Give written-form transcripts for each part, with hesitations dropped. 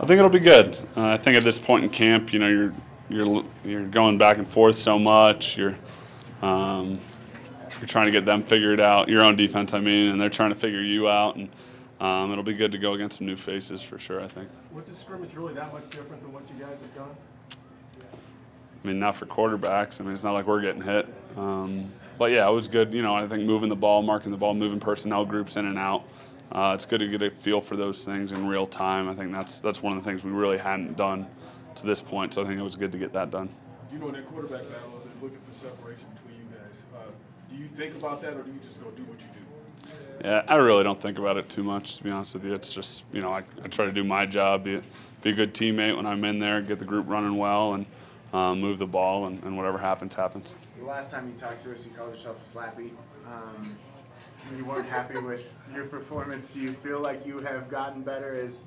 think it'll be good. I think at this point in camp, you know, you're going back and forth so much. You're trying to get them figured out, your own defense, I mean, and they're trying to figure you out. And it'll be good to go against some new faces for sure, I think. Was this scrimmage really that much different than what you guys have done? I mean, not for quarterbacks. I mean, it's not like we're getting hit. But yeah, it was good. You know, I think moving the ball, marking the ball, moving personnel groups in and out. It's good to get a feel for those things in real time. I think that's one of the things we really hadn't done to this point. So I think it was good to get that done. You know, in that quarterback battle, they're looking for separation between you guys. Do you think about that, or do you just go do what you do? Yeah, I really don't think about it too much, to be honest with you. It's just, you know, I try to do my job, be a good teammate when I'm in there, get the group running well, and move the ball, and whatever happens, happens. The last time you talked to us, you called yourself a slappy. You weren't happy with your performance. Do you feel like you have gotten better as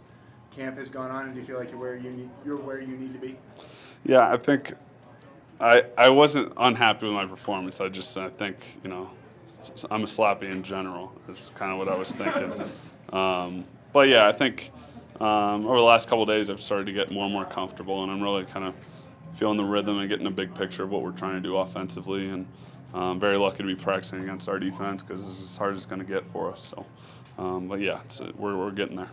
camp has gone on, and do you feel like you're where you need to be? Yeah, I think I wasn't unhappy with my performance. I think, you know, I'm a slappy in general. Is kind of what I was thinking. But yeah, I think over the last couple of days I've started to get more and more comfortable, and I'm really kind of feeling the rhythm and getting a big picture of what we're trying to do offensively. And I'm very lucky to be practicing against our defense because this is as hard as it's going to get for us. So, but yeah, we're getting there.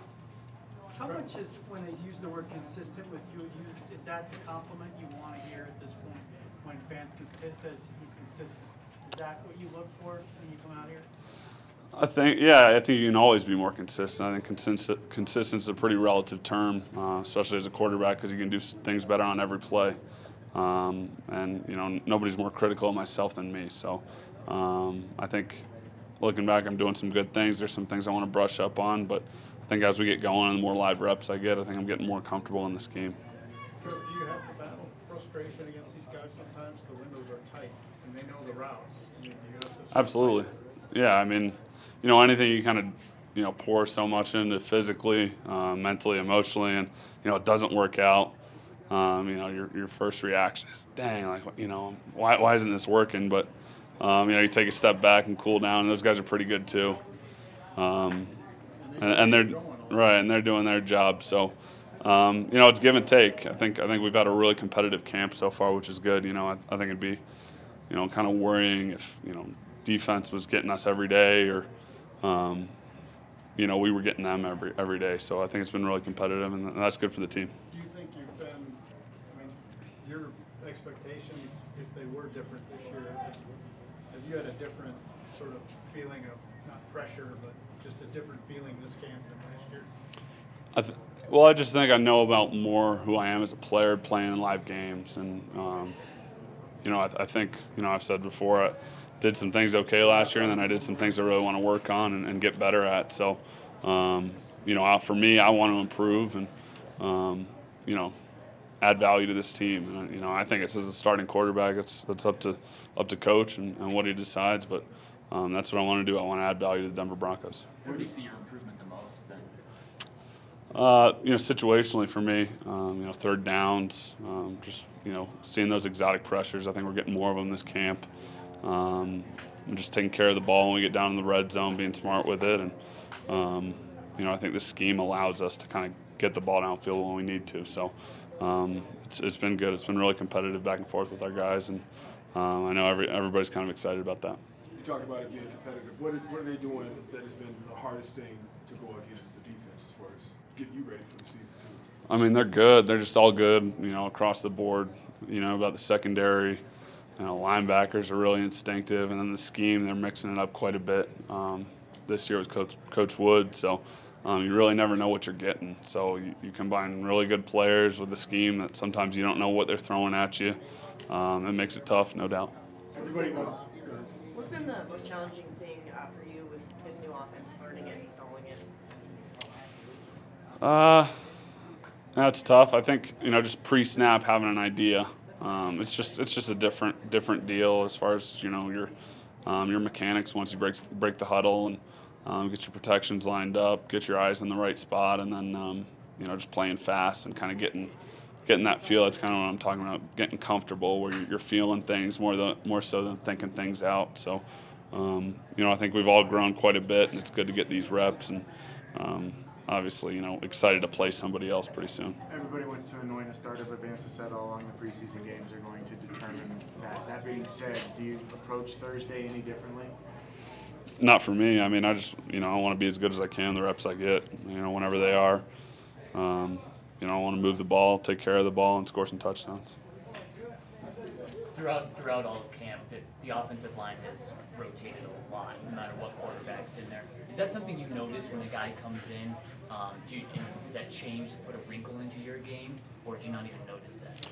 How much is, when they use the word consistent with you, is that the compliment you want to hear at this point when fans says he's consistent? Is that what you look for when you come out here? I think you can always be more consistent. I think consistent is a pretty relative term, especially as a quarterback, because you can do things better on every play. And you know, nobody's more critical of myself than me. So I think looking back, I'm doing some good things. There's some things I want to brush up on, but I think as we get going and the more live reps I get, I think I'm getting more comfortable in the scheme. Do you have to battle frustration against these guys sometimes? The windows are tight and they know the routes. Absolutely. Yeah, I mean, you know, anything you kind of, you know, pour so much into physically, mentally, emotionally, and, you know, it doesn't work out. You know, your first reaction is, dang, like, you know, why isn't this working? But, you know, you take a step back and cool down, and those guys are pretty good too. And they're right, and they're doing their job. So, you know, it's give and take. I think we've had a really competitive camp so far, which is good. You know, I think it'd be, you know, kind of worrying if, you know, defense was getting us every day, or you know, we were getting them every day. So I think it's been really competitive, and that's good for the team. Do you think you've been, I mean, your expectations, if they were different this year, have you had a different sort of feeling of, not pressure, but just a different feeling this camp than last year? Well, I just think I know about more who I am as a player playing in live games, and you know, I think, you know, I've said before, I did some things okay last year, and then I did some things I really want to work on and get better at. So, you know, for me, I want to improve and, you know, add value to this team. And, you know, I think it's as a starting quarterback, it's up to coach and what he decides. But that's what I want to do. I want to add value to the Denver Broncos. Where do you see your improvement the most then? You know, situationally for me, you know, third downs, just, you know, seeing those exotic pressures. I think we're getting more of them this camp. And just taking care of the ball when we get down in the red zone, being smart with it. And, you know, I think this scheme allows us to kind of get the ball downfield when we need to. So it's been good. It's been really competitive back and forth with our guys. And I know everybody's kind of excited about that. You talk about it being competitive. What are they doing that has been the hardest thing to go against the defense as far as getting you ready for the season? I mean, they're good. They're just all good, you know, across the board. You know, about the secondary. You know, linebackers are really instinctive, and then the scheme, they're mixing it up quite a bit this year with Coach Wood. So you really never know what you're getting. So you combine really good players with a scheme that sometimes you don't know what they're throwing at you. It makes it tough, no doubt. Everybody wants. What's been the most challenging thing for you with this new offense, learning it, installing it? That's tough. I think, you know, just pre-snap having an idea. It's just a different deal as far as, you know, your mechanics once you break the huddle and get your protections lined up, get your eyes in the right spot, and then you know, just playing fast and kind of getting that feel. That's kind of what I'm talking about, getting comfortable where you're feeling things more so than thinking things out. So you know, I think we've all grown quite a bit, and it's good to get these reps, and obviously, excited to play somebody else pretty soon. Everybody wants to anoint a starter, but Vance has said all along the preseason games are going to determine that. That being said, do you approach Thursday any differently? Not for me. I mean, I just, I want to be as good as I can, the reps I get, whenever they are. I want to move the ball, take care of the ball, and score some touchdowns. Throughout all of camp, the offensive line has rotated a lot, no matter what quarterback's in there. Is that something you notice when a guy comes in? Does that change, put a wrinkle into your game, or do you not even notice that?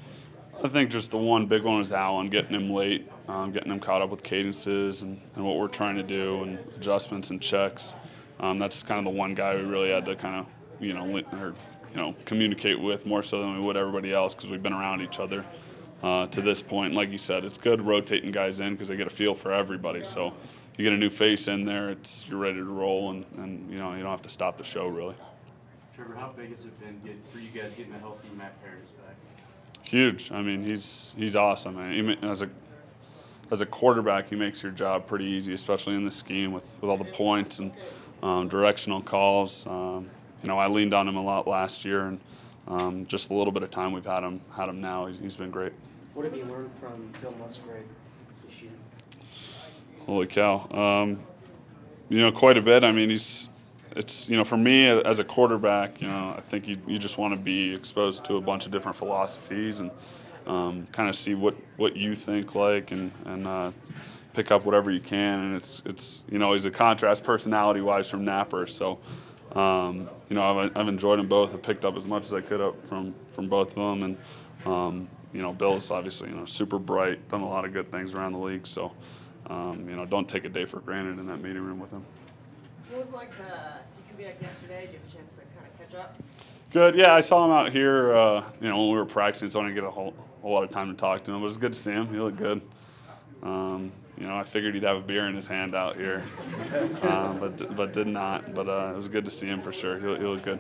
I think just the one big one is Allen, getting him late, getting him caught up with cadences and what we're trying to do and adjustments and checks. That's kind of the one guy we really had to kind of, communicate with more so than we would everybody else because we've been around each other to this point. Like you said, it's good rotating guys in because they get a feel for everybody. So you get a new face in there, you're ready to roll, and you don't have to stop the show really. Trevor, how big has it been for you guys getting a healthy Matt Paris back? Huge. I mean, he's awesome. I mean, as a quarterback, he makes your job pretty easy, especially in this scheme with all the points and directional calls. I leaned on him a lot last year, and just a little bit of time we've had him now. He's been great. What have you learned from Bill Musgrave this year? Holy cow. Quite a bit. I mean, for me as a quarterback, I think you just want to be exposed to a bunch of different philosophies and kind of see what you think like and pick up whatever you can. And it's he's a contrast personality-wise from Napper, so I've enjoyed them both. I picked up as much as I could up from both of them, and Bill's obviously super bright, done a lot of good things around the league. So don't take a day for granted in that meeting room with him. What was it like to see Kubiak yesterday? Did you have a chance to kind of catch up? Good, yeah. I saw him out here, when we were practicing, so I didn't get a whole lot of time to talk to him. But it was good to see him. He looked good. I figured he'd have a beer in his hand out here, but did not. But it was good to see him for sure. He looked good.